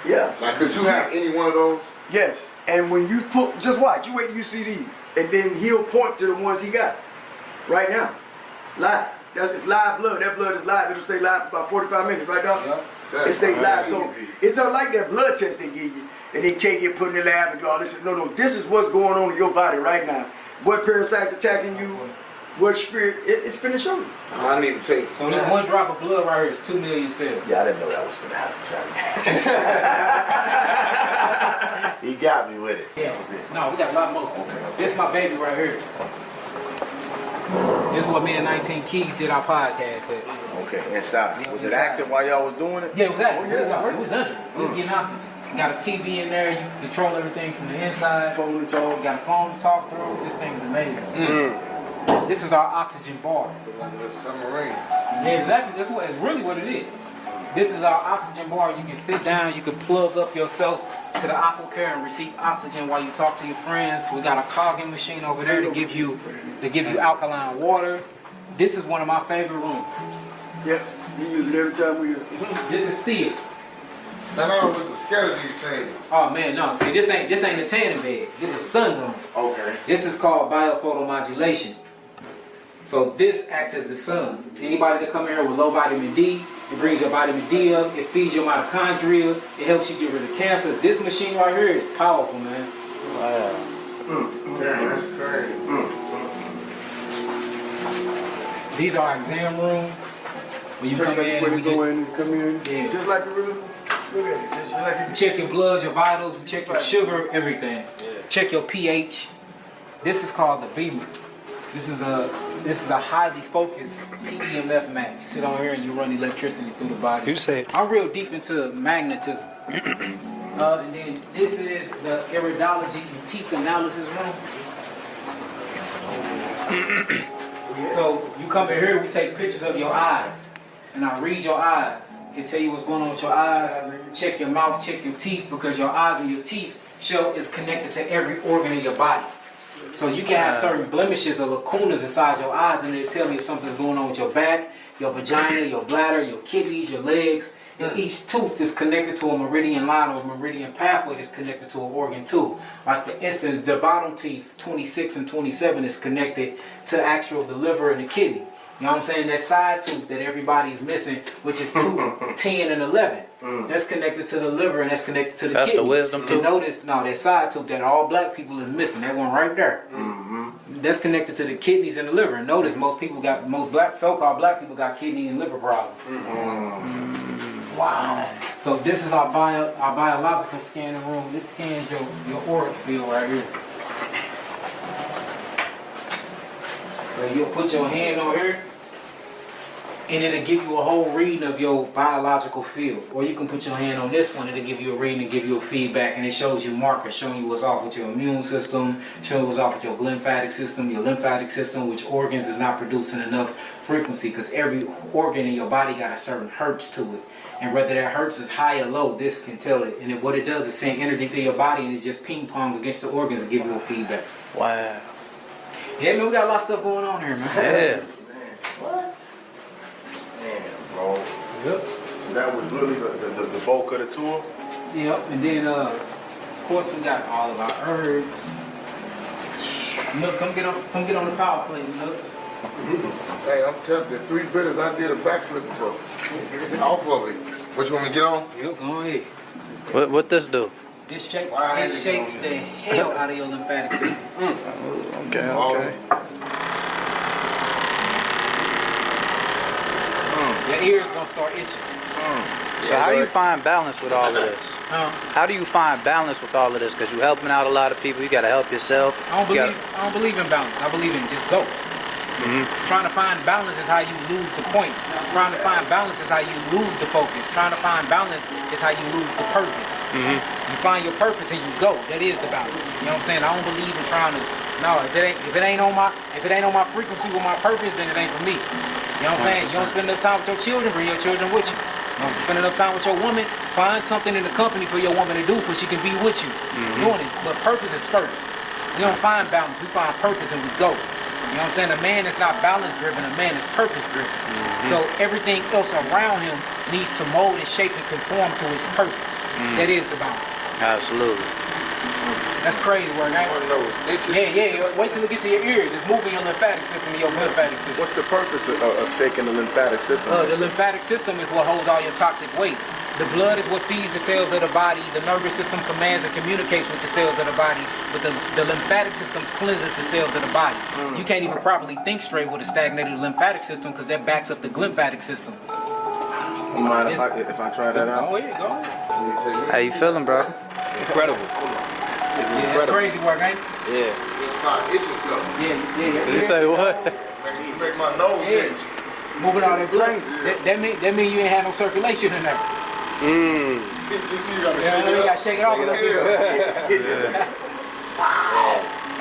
Yeah. Like, could you have any one of those? Yes. And when you just watch, you wait till you see these, and then he'll point to the ones he got right now, live. It's live blood. That blood is live. It'll stay live for about 45 minutes, right, dog? Yeah. It stays live. So Easy. it's not like that blood test they give you, and they take it, put it in the lab, and do all this. No. This is what's going on in your body right now. What parasites attacking you? What spirit? It's finna show you. I need to take. So this one drop of blood right here is 2 million cells. Yeah, I didn't know that was gonna happen, Charlie. He got me with it. Yeah. No, we got a lot more. This is my baby right here. This is what me and 19 Keys did our podcast at. Okay, inside. Was it Inside. active while y'all was doing it? Yeah, it was active. It was under. We was getting oxygen. You got a TV in there. You can control everything from the inside. Phone to talk. You got a phone to talk through. This thing is amazing. This is our oxygen bar. Like a submarine. Yeah, exactly. That's really what it is. This is our oxygen bar. You can sit down, you can plug up yourself to the AquaCare and receive oxygen while you talk to your friends. We got a cogging machine over there to give you alkaline water. This is one of my favorite rooms. Yep. You use it every time we. This is theater. And I was scared of these things. Oh man, no. See, this ain't a tanning bed. This is sunroom. Okay. This is called biophotomodulation. So this acts as the sun. Anybody that come here with low vitamin D, it brings your vitamin D up, it feeds your mitochondria, it helps you get rid of cancer. This machine right here is powerful, man. Wow. Damn, that's crazy. These are our exam rooms. When you come in, we go in and come in. Yeah. Just like the real. Look at it. Just like we check your blood, your vitals, we check your sugar, everything. Check your pH. This is called the Beamer. This is a highly focused PEMF map. You sit on here and you run electricity through the body. You say I'm real deep into magnetism. And then this is the iridology and teeth analysis room. So you come in here, we take pictures of your eyes, and I read your eyes. Can tell you what's going on with your eyes. Check your mouth, check your teeth, because your eyes and your teeth is connected to every organ in your body. So you can have certain blemishes or lacunas inside your eyes, and it'll tell me if something's going on with your back, your vagina, your bladder, your kidneys, your legs. And each tooth is connected to a meridian line or a meridian pathway that's connected to an organ too. Like for instance, the bottom teeth, 26 and 27, is connected to the liver and the kidney. You know what I'm saying? That side tooth that everybody's missing, which is tooth 10 and 11. That's connected to the liver and that's connected to the kidney. That's the wisdom tooth? And notice, no, that side tooth that all black people is missing, that one right there. That's connected to the kidneys and the liver. And notice so-called black people got kidney and liver problems. Wow. So this is our biological scanning room. This scans your auric field right here. So you'll put your hand on here, and it'll give you a whole reading of your biological field. Or you can put your hand on this one, it'll give you a reading and give you a feedback, and it shows you markers, showing you what's off with your immune system, showing you what's off with your lymphatic system, which organs is not producing enough frequency, because every organ in your body got a certain hertz to it. And whether that hertz is high or low, this can tell it. And what it does is send energy through your body, and it just ping pong against the organs and give you a feedback. wow. Yeah, man, we got a lot of stuff going on here, man. Yeah. What? Man, bro. Yep. So that was really the bulk of the tour? Yep, and then of course we got all of our herbs. Look, come get on the power plate, look. Hey, I'm telling you, the 3 bitters I did a backflip for. Off of it. Which one we get on? Yep, go ahead. What this do? This shakes the hell out of your lymphatic system. Okay. Your ears gonna start itching. So how do you find balance with all of this? How do you find balance with all of this? Because you're helping out a lot of people. You got to help yourself. I don't believe in balance. I believe in just go. Trying to find balance is how you lose the point. Trying to find balance is how you lose the focus. Trying to find balance is how you lose the purpose. You find your purpose and you go. That is the balance. You know what I'm saying? I don't believe in trying to No, if it ain't on my frequency with my purpose, then it ain't for me. You know what I'm saying? You don't spend enough time with your children, bring your children with you. You don't spend enough time with your woman, find something in the company for your woman to do so she can be with you. Doing it. But purpose is first. We don't find balance, we find purpose and we go. You know what I'm saying? A man is not balance driven, a man is purpose driven. So everything else around him needs to mold and shape and conform to his purpose. That is the balance. Absolutely. That's crazy work, ain't it? Yeah. Wait till it gets to your ears. It's moving your lymphatic system and your lymphatic system. What's the purpose of shaking the lymphatic system? The lymphatic system is what holds all your toxic waste. The blood is what feeds the cells of the body. The nervous system commands and communicates with the cells of the body. But the lymphatic system cleanses the cells of the body. You can't even properly think straight with a stagnated lymphatic system because that backs up the glymphatic system. You mind if I try that out? Go ahead, go ahead. How you feeling, bro? Incredible. Yeah, it's crazy work, ain't it? Yeah. It's not itching stuff. Yeah. You say what? You make my nose itch. Moving all that blood. That mean you ain't had no circulation in there. You see, you gotta shake You gotta shake it it up. off a little bit.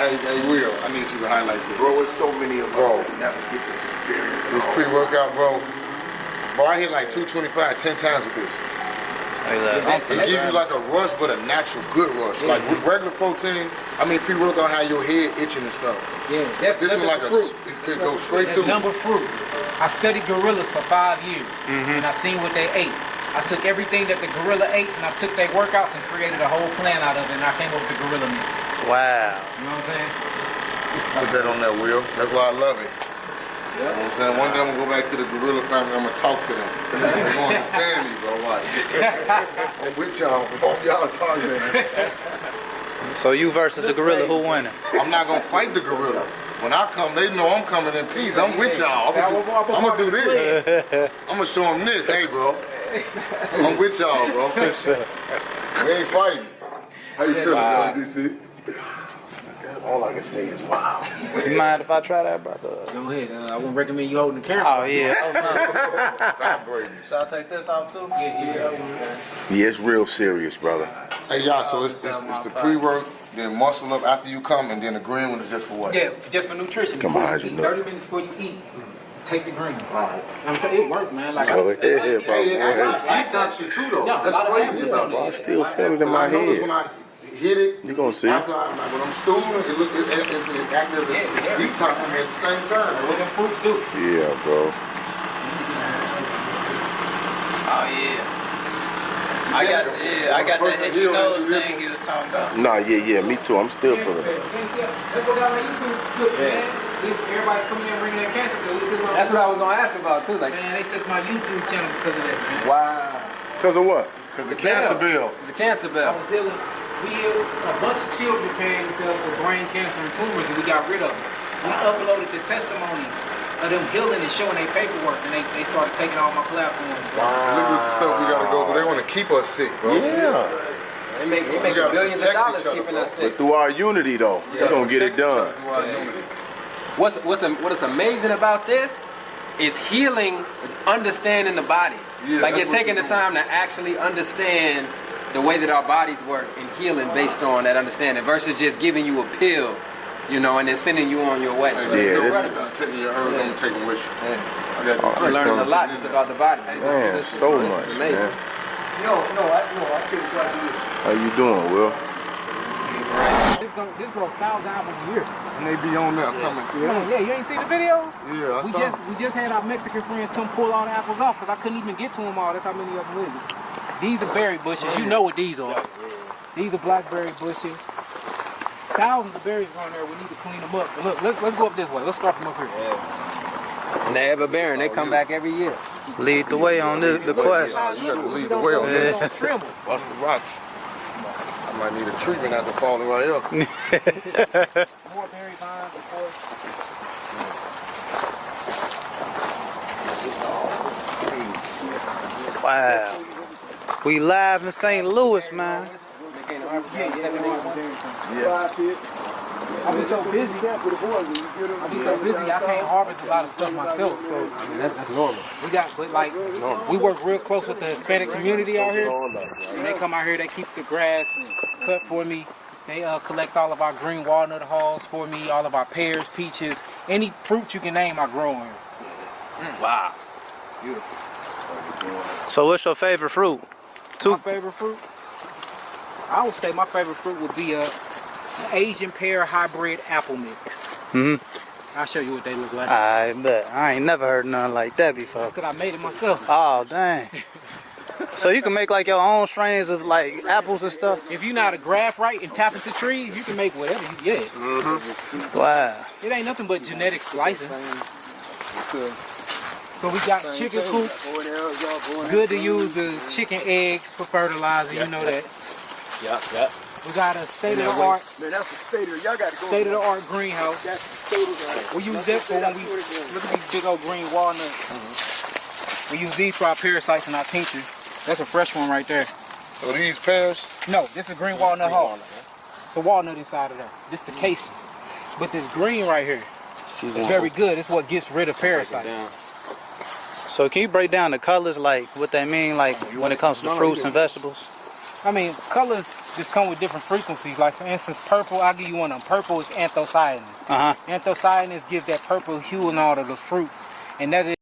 Hey, Will, I need you to highlight this. Bro, it's so many of Bro. us that never get this experience. This pre-workout, bro. Bro, I hit like 225 10 times with this. Say that. It gives you like a rush, but a natural good rush. Like with regular protein, I mean pre-workout have your head itching and stuff. Yeah, that's This one like fruit. it could go straight That's through. number fruit. I studied gorillas for 5 years, and I seen what they ate. I took everything that the gorilla ate, and I took their workouts and created a whole plan out of it, and I came up with the gorilla mix. Wow. You know what I'm saying? Put that on that, Will. That's why I love it. You know what I'm saying? One day I'm gonna go back to the gorilla family. I'm gonna talk to them. They're gonna understand me, bro. Watch. I'm with y'all. Y'all Tarzan. So you versus the gorilla, who winning? I'm not gonna fight the gorilla. When I come, they know I'm coming in peace. I'm with y'all. I'm gonna do this. I'm gonna show them this. Hey, bro. I'm with y'all, bro. We ain't fighting. How you feeling, bro? GC? All I can say is wow. You mind if I try that, brother? Go ahead. I wouldn't recommend you holding the camera. Oh yeah. Oh, Vibrating. no. Should I take this off too? Yeah. Yeah, it's real serious, brother. Hey, y'all, so it's the pre-work, then muscle up after you come, and then the green one is just for what? Yeah, just for nutrition. Come Before behind you you, eat, look. 30 minutes before you eat, take the green. Alright. I'm telling you, it worked, man. Like, Go ahead, Hey, bro. it actually detox you too, though. Yeah, That's a lot of crazy athletes about do it. I still feel it in my I noticed head. when I hit it, You gonna see. after when I'm stooling, it acts as a detoxing at the same time. what them fruits do. Yeah, bro. Oh yeah. I got that itchy nose thing he was talking about. Nah, yeah, me too. I'm still feeling it. That's what got my YouTube took, man. Everybody's coming in bringing their cancer. That's what I was gonna ask about too. Like, Man, they took my YouTube channel because of that, man. wow, Because of what? Because the cancer bill. it's a cancer I bell. was healing. We healed a bunch of children came to us with brain cancer and tumors, and we got rid of them. We uploaded the testimonies of them healing and showing their paperwork, and they started taking all my platforms. Look at the stuff we gotta go through. They want to keep us sick, bro. Yeah. They make gotta billions of protect dollars each other, keeping bro. us But sick. through our unity, though, we're gonna get it done. What is amazing about this is healing, understanding the body. Yeah, Like that's you're what taking the you're time to actually understand the way that our bodies work and healing based on that understanding versus just giving you a pill, you know, and then sending you on your way. Hey, Yeah, so this right, is- taking your herbs, I'm gonna take them with you. Yeah. I got I'm learning a lot just about the body. Man, This is- so this is much, amazing. man. I took it twice a year. How you doing, Will? This grows 1,000 albums a year. And they be on there coming. Yeah, you ain't seen the videos? Yeah, I saw. We just had our Mexican friends come pull all the apples off because I couldn't even get to them all. That's how many of them is. These are berry bushes. You know what these are. These are blackberry bushes. Thousands of berries on there. We need to clean them up. But look, let's go up this way. Let's start from up here. And they ever bearing, they come back every year. Lead the way on the quest. You got to lead the way on We this. don't trim them. Bust the rocks. I might need a treatment after falling right here. More berry vines, of course. Wow. We live in St. Louis, man. I've been so busy. I can't harvest a lot of stuff myself. So That's normal. we work real close with the Hispanic community out here. When they come out here, they keep the grass cut for me, They collect all of our green walnut hulls for me, all of our pears, peaches, any fruit you can name I grow in. Wow. So what's your favorite fruit? My favorite fruit? I would say my favorite fruit would be a Asian pear hybrid apple mix. I'll show you what they look like. I bet. I ain't never heard nothing like that before. That's because I made it myself. Oh, dang. So you can make like your own strains of like apples and stuff? If you know how to graft right and tap into trees, you can make whatever you get. Wow. It ain't nothing but genetic splicing. So we got chicken coops. Good to use the chicken eggs for fertilizer, you know that. Yep. We got a state-of-the-art, Man, that's the y'all got to go. state-of-the-art greenhouse. That's the state-of-the-art. We use that for when we look at these big old green walnuts. We use these for our parasites and our tinctures. That's a fresh one right there. So these pears, No, this is green walnut hull. It's a walnut inside of there. This the casing. But this green right here is very good. It's what gets rid of parasites. So can you break down the colors, like what they mean, like when it comes to fruits and vegetables? I mean, colors just come with different frequencies. Like for instance, purple, I'll give you one of them. Purple is anthocyanins. Anthocyanins give that purple hue in all of the fruits. And that is